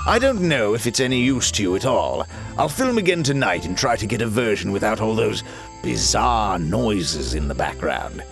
I don't know if it's any use to you at all. I'll film again tonight and try to get a version without all those bizarre noises in the background.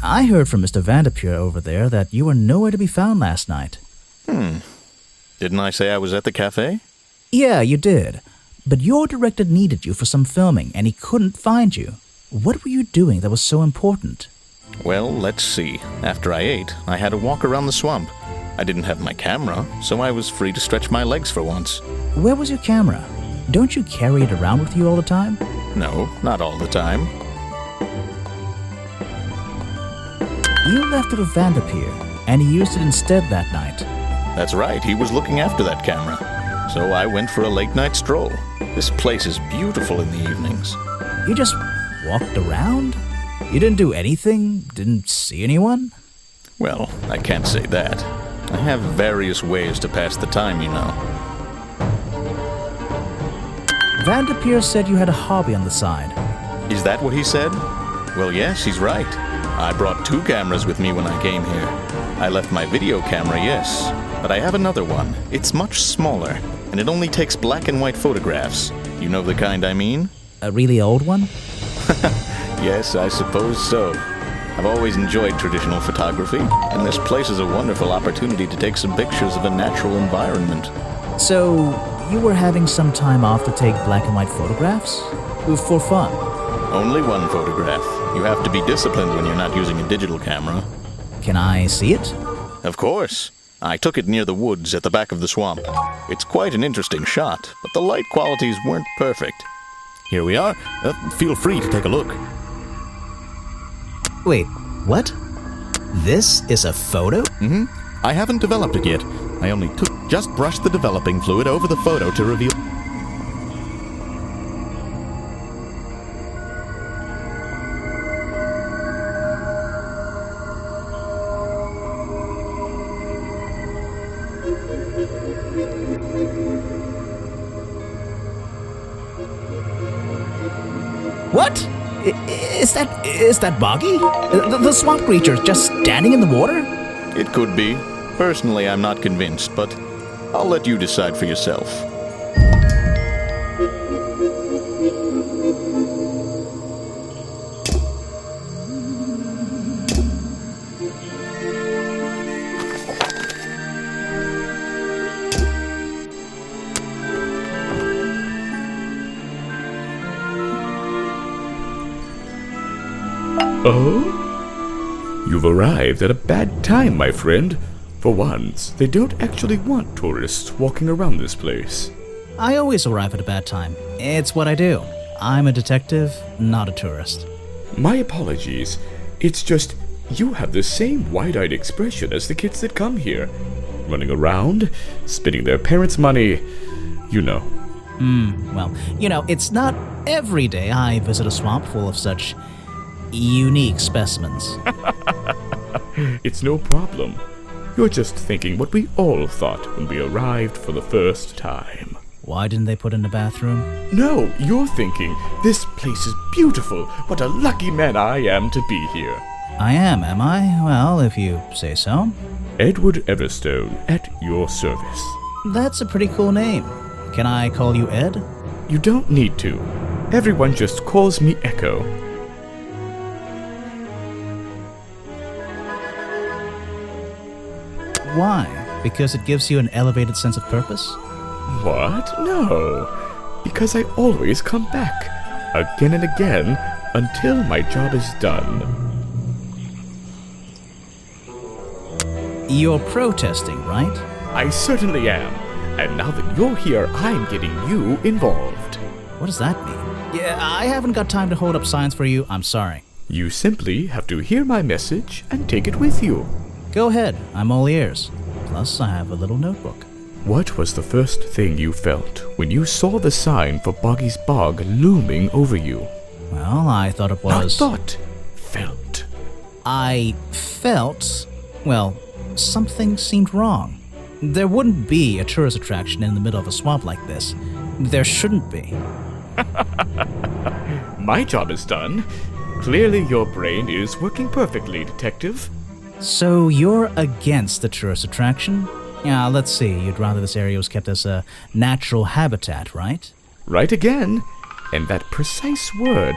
I heard from Mr. Vanderpure over there that you were nowhere to be found last night. Didn't I say I was at the cafe? Yeah, you did. But your director needed you for some filming, and he couldn't find you. What were you doing that was so important? Well, let's see. After I ate, I had a walk around the swamp. I didn't have my camera, so I was free to stretch my legs for once. Where was your camera? Don't you carry it around with you all the time? No, not all the time. You left it with Vanderpure, and he used it instead that night. That's right, he was looking after that camera. So I went for a late-night stroll. This place is beautiful in the evenings. You just walked around? You didn't do anything? Didn't see anyone? Well, I can't say that. I have various ways to pass the time, you know. Vanderpure said you had a hobby on the side. Is that what he said? Well, yes, he's right. I brought 2 cameras with me when I came here. I left my video camera, yes, but I have another one. It's much smaller, and it only takes black and white photographs. You know the kind I mean? A really old one? Yes, I suppose so. I've always enjoyed traditional photography, and this place is a wonderful opportunity to take some pictures of a natural environment. So, you were having some time off to take black and white photographs? For fun? Only one photograph. You have to be disciplined when you're not using a digital camera. Can I see it? Of course. I took it near the woods at the back of the swamp. It's quite an interesting shot, but the light qualities weren't perfect. Here we are. Feel free to take a look. Wait, what? This is a photo? I haven't developed it yet. I only just brushed the developing fluid over the photo to reveal... What? Is that Boggy? The swamp creature just standing in the water? It could be. Personally, I'm not convinced, but I'll let you decide for yourself. Oh? You've arrived at a bad time, my friend. For once, they don't actually want tourists walking around this place. I always arrive at a bad time. It's what I do. I'm a detective, not a tourist. My apologies. It's just, you have the same wide-eyed expression as the kids that come here. Running around, spending their parents' money, you know. Well, it's not every day I visit a swamp full of such unique specimens. It's no problem. You're just thinking what we all thought when we arrived for the first time. Why didn't they put in a bathroom? No, you're thinking, this place is beautiful. What a lucky man I am to be here. I am I? Well, if you say so. Edward Everstone, at your service. That's a pretty cool name. Can I call you Ed? You don't need to. Everyone just calls me Echo. Why? Because it gives you an elevated sense of purpose? What? No. Because I always come back, again and again, until my job is done. You're protesting, right? I certainly am. And now that you're here, I'm getting you involved. What does that mean? Yeah, I haven't got time to hold up signs for you. I'm sorry. You simply have to hear my message and take it with you. Go ahead. I'm all ears. Plus, I have a little notebook. What was the first thing you felt when you saw the sign for Boggy's Bog looming over you? Well, I thought it was... Not thought, felt. I felt... well, something seemed wrong. There wouldn't be a tourist attraction in the middle of a swamp like this. There shouldn't be. My job is done. Clearly your brain is working perfectly, Detective. So you're against the tourist attraction? Yeah, let's see. You'd rather this area was kept as a natural habitat, right? Right again. And that precise word,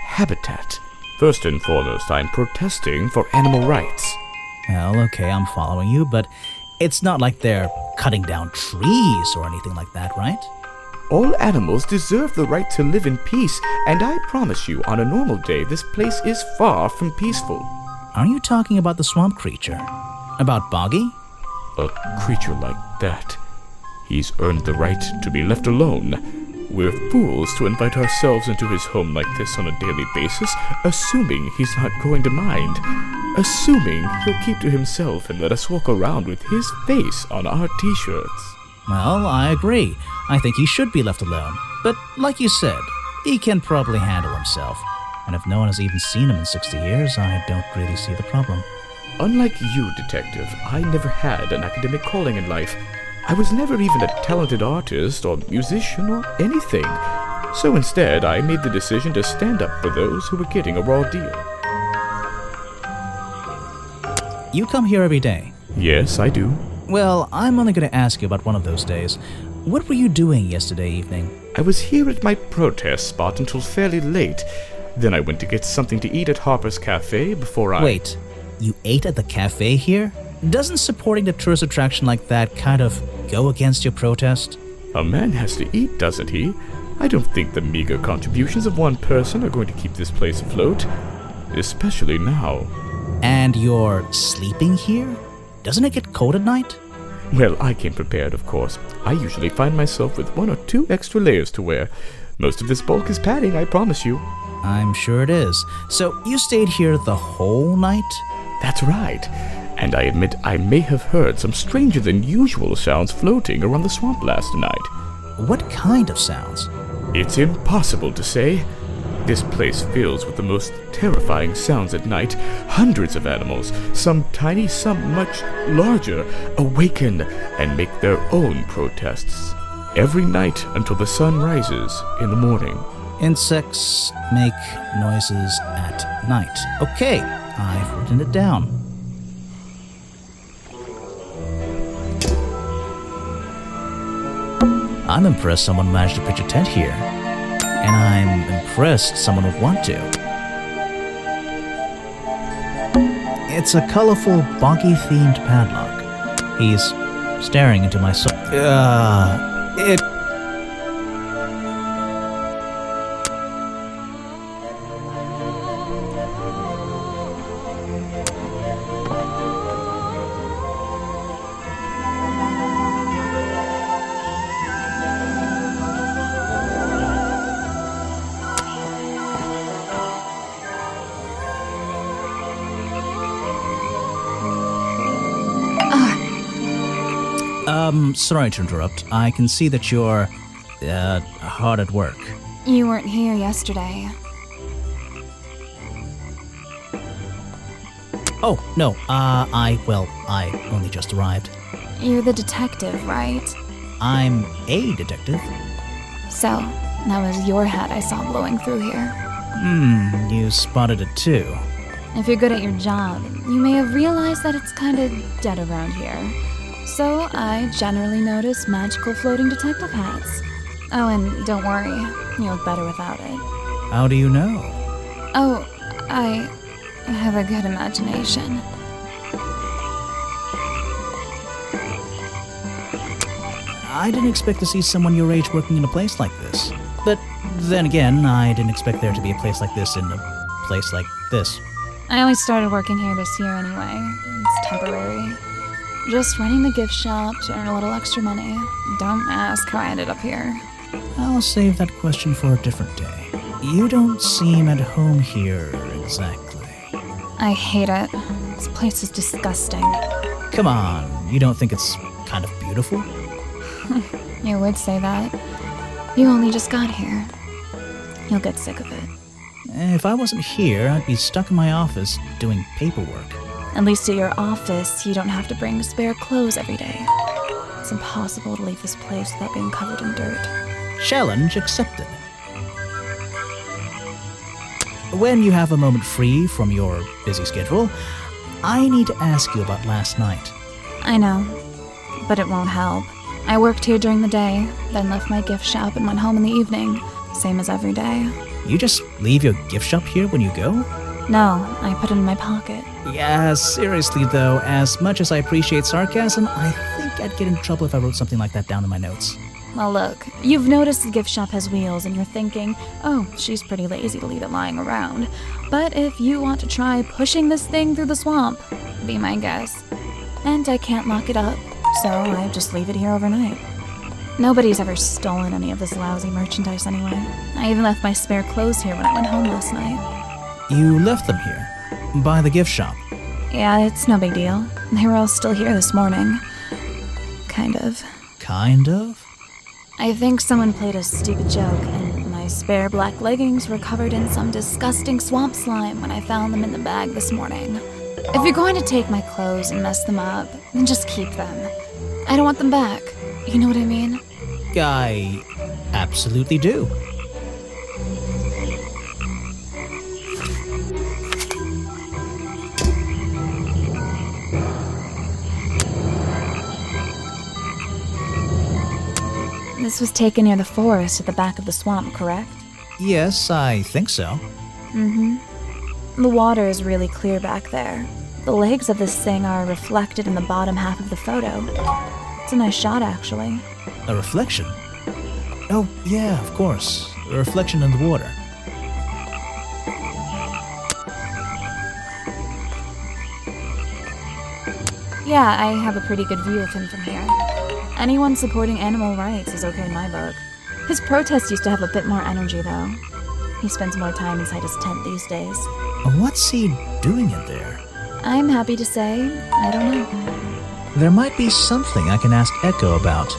habitat. First and foremost, I'm protesting for animal rights. Well, okay, I'm following you, but it's not like they're cutting down trees or anything like that, right? All animals deserve the right to live in peace, and I promise you, on a normal day, this place is far from peaceful. Are you talking about the swamp creature? About Boggy? A creature like that. He's earned the right to be left alone. We're fools to invite ourselves into his home like this on a daily basis, assuming he's not going to mind. Assuming he'll keep to himself and let us walk around with his face on our t-shirts. Well, I agree. I think he should be left alone. But like you said, he can probably handle himself. And if no one has even seen him in 60 years, I don't really see the problem. Unlike you, Detective, I never had an academic calling in life. I was never even a talented artist or musician or anything. So instead, I made the decision to stand up for those who were getting a raw deal. You come here every day. Yes, I do. Well, I'm only going to ask you about one of those days. What were you doing yesterday evening? I was here at my protest spot until fairly late. Then I went to get something to eat at Harper's Cafe before I... Wait, you ate at the cafe here? Doesn't supporting the tourist attraction like that kind of go against your protest? A man has to eat, doesn't he? I don't think the meager contributions of one person are going to keep this place afloat. Especially now. And you're sleeping here? Doesn't it get cold at night? Well, I came prepared, of course. I usually find myself with 1 or 2 extra layers to wear. Most of this bulk is padding, I promise you. I'm sure it is. So you stayed here the whole night? That's right. And I admit I may have heard some stranger than usual sounds floating around the swamp last night. What kind of sounds? It's impossible to say. This place fills with the most terrifying sounds at night. Hundreds of animals, some tiny, some much larger, awaken and make their own protests. Every night until the sun rises in the morning. Insects make noises at night. Okay, I've written it down. I'm impressed someone managed to pitch a tent here. And I'm impressed someone would want to. It's a colorful, boggy-themed padlock. He's staring into my soul. It... sorry to interrupt. I can see that you're, hard at work. You weren't here yesterday. Oh, no, I only just arrived. You're the detective, right? I'm a detective. So, that was your head I saw blowing through here. You spotted it too. If you're good at your job, you may have realized that it's kinda dead around here. So, I generally notice magical floating detective hats. Oh, and don't worry, you look better without it. How do you know? Oh, I have a good imagination. I didn't expect to see someone your age working in a place like this. But then again, I didn't expect there to be a place like this in a place like this. I only started working here this year anyway. It's temporary. Just running the gift shop to earn a little extra money. Don't ask how I ended up here. I'll save that question for a different day. You don't seem at home here exactly. I hate it. This place is disgusting. Come on, you don't think it's kind of beautiful? You would say that. You only just got here. You'll get sick of it. If I wasn't here, I'd be stuck in my office doing paperwork. At least at your office, you don't have to bring spare clothes every day. It's impossible to leave this place without being covered in dirt. Challenge accepted. When you have a moment free from your busy schedule, I need to ask you about last night. I know, but it won't help. I worked here during the day, then left my gift shop and went home in the evening, same as every day. You just leave your gift shop here when you go? No, I put it in my pocket. Yeah, seriously though, as much as I appreciate sarcasm, I think I'd get in trouble if I wrote something like that down in my notes. Well, look, you've noticed the gift shop has wheels and you're thinking, oh, she's pretty lazy to leave it lying around. But if you want to try pushing this thing through the swamp, be my guest. And I can't lock it up, so I just leave it here overnight. Nobody's ever stolen any of this lousy merchandise anyway. I even left my spare clothes here when I went home last night. You left them here? By the gift shop? Yeah, it's no big deal. They were all still here this morning. Kind of. Kind of? I think someone played a stupid joke, and my spare black leggings were covered in some disgusting swamp slime when I found them in the bag this morning. If you're going to take my clothes and mess them up, then just keep them. I don't want them back. You know what I mean? I absolutely do. This was taken near the forest at the back of the swamp, correct? Yes, I think so. The water is really clear back there. The legs of this thing are reflected in the bottom half of the photo. It's a nice shot, actually. A reflection? Oh, yeah, of course. A reflection in the water. Yeah, I have a pretty good view of him from here. Anyone supporting animal rights is okay in my book. His protest used to have a bit more energy, though. He spends more time inside his tent these days. What's he doing in there? I'm happy to say, I don't know. There might be something I can ask Echo about.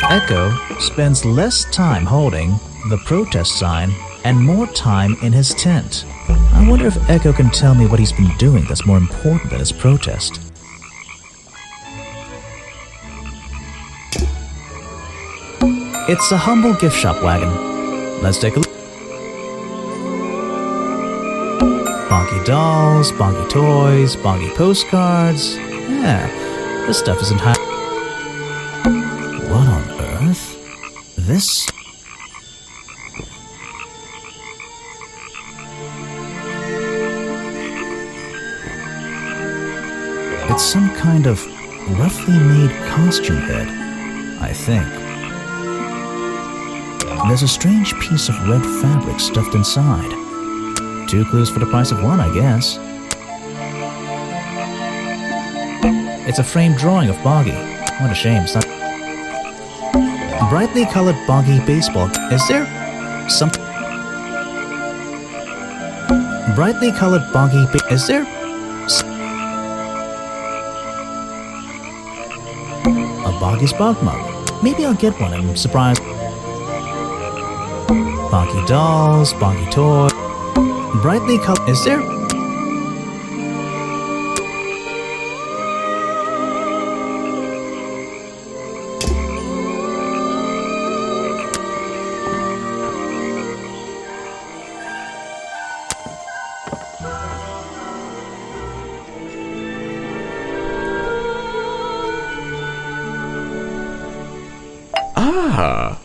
Echo spends less time holding the protest sign and more time in his tent. I wonder if Echo can tell me what he's been doing that's more important than his protest. It's a humble gift shop wagon. Let's take a look. Bonky dolls, bonky toys, bonky postcards. Yeah, this stuff isn't high. What on earth? This? It's some kind of roughly made costume head, I think. There's a strange piece of red fabric stuffed inside. 2 clues for the price of 1, I guess. It's a framed drawing of Boggy. What a shame, it's not... Brightly colored Boggy baseball. Is there some... Brightly colored Boggy... Is there... A Boggy's Bog mug. Maybe I'll get one and surprise... Bonky dolls, bonky toys. Brightly colored. Is there? Ah!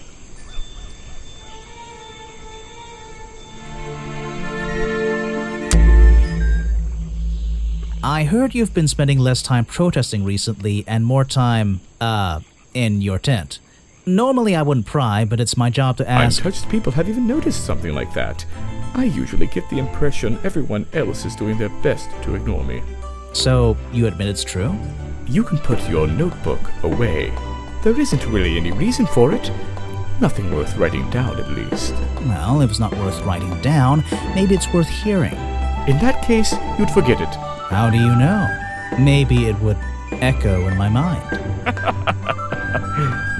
I heard you've been spending less time protesting recently and more time, in your tent. Normally I wouldn't pry, but it's my job to ask. Untouched people have even noticed something like that. I usually get the impression everyone else is doing their best to ignore me. So, you admit it's true? You can put your notebook away. There isn't really any reason for it. Nothing worth writing down, at least. Well, if it's not worth writing down, maybe it's worth hearing. In that case, you'd forget it. How do you know? Maybe it would echo in my mind.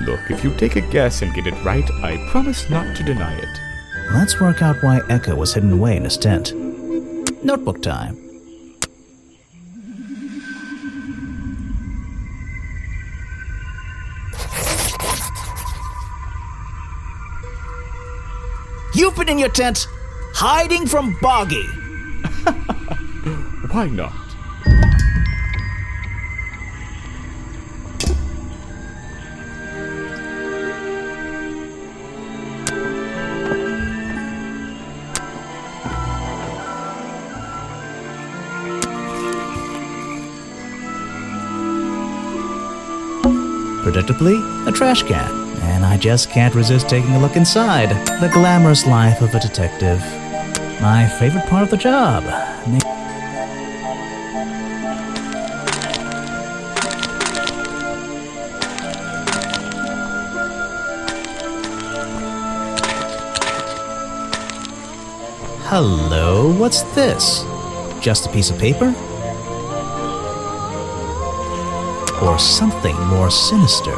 Look, if you take a guess and get it right, I promise not to deny it. Let's work out why Echo was hidden away in his tent. Notebook time. You've been in your tent, hiding from Boggy. Why not? Predictably, a trash can. And I just can't resist taking a look inside. The glamorous life of a detective. My favorite part of the job. Hello, what's this? Just a piece of paper? Or something more sinister?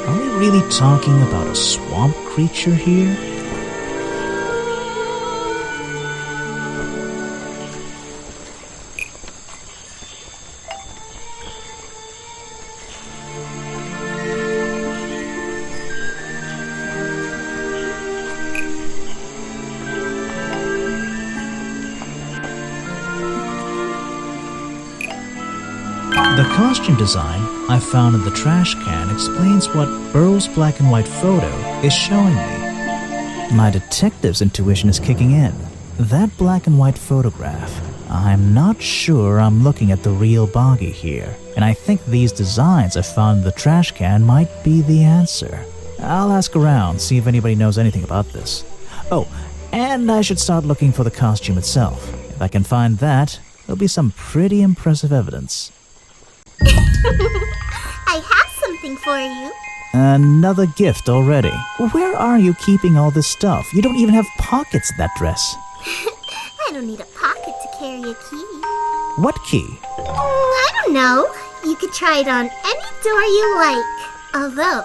Are we really talking about a swamp creature here? The costume design I found in the trash can explains what Burrow's black and white photo is showing me. My detective's intuition is kicking in. That black and white photograph, I'm not sure I'm looking at the real Boggy here, and I think these designs I found in the trash can might be the answer. I'll ask around, see if anybody knows anything about this. Oh, and I should start looking for the costume itself. If I can find that, there'll be some pretty impressive evidence. I have something for you. Another gift already. Where are you keeping all this stuff? You don't even have pockets in that dress. I don't need a pocket to carry a key. What key? I don't know. You could try it on any door you like. Although,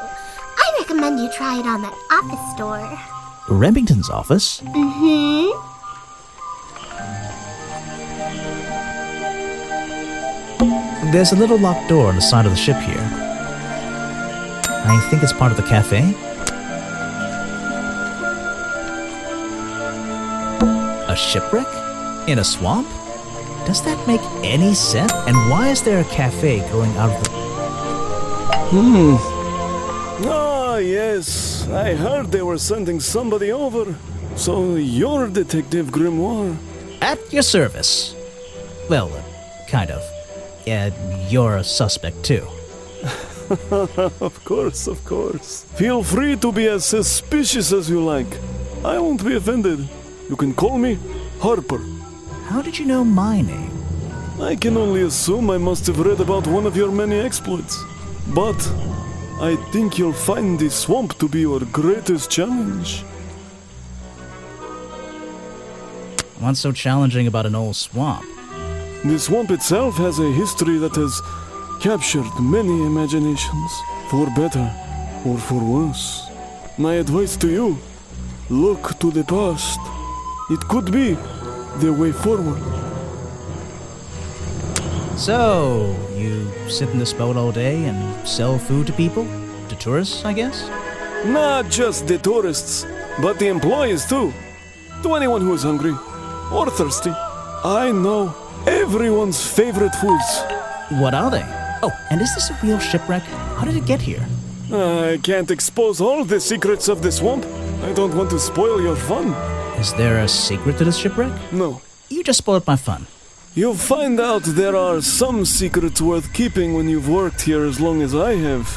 I recommend you try it on that office door. Remington's office? Mm-hmm. There's a little locked door on the side of the ship here. I think it's part of the cafe. A shipwreck? In a swamp? Does that make any sense? And why is there a cafe growing out of the... Ah, yes. I heard they were sending somebody over. So you're Detective Grimoire. At your service. Well, kind of. You're a suspect too. Of course, of course. Feel free to be as suspicious as you like. I won't be offended. You can call me Harper. How did you know my name? I can only assume I must have read about one of your many exploits. But I think you'll find the swamp to be your greatest challenge. What's so challenging about an old swamp? The swamp itself has a history that has captured many imaginations, for better or for worse. My advice to you, look to the past. It could be the way forward. So, you sit in this boat all day and sell food to people? To tourists, I guess? Not just the tourists, but the employees too. To anyone who is hungry or thirsty. I know everyone's favorite foods. What are they? Oh, and is this a real shipwreck? How did it get here? I can't expose all the secrets of the swamp. I don't want to spoil your fun. Is there a secret to this shipwreck? No. You just spoiled my fun. You'll find out there are some secrets worth keeping when you've worked here as long as I have.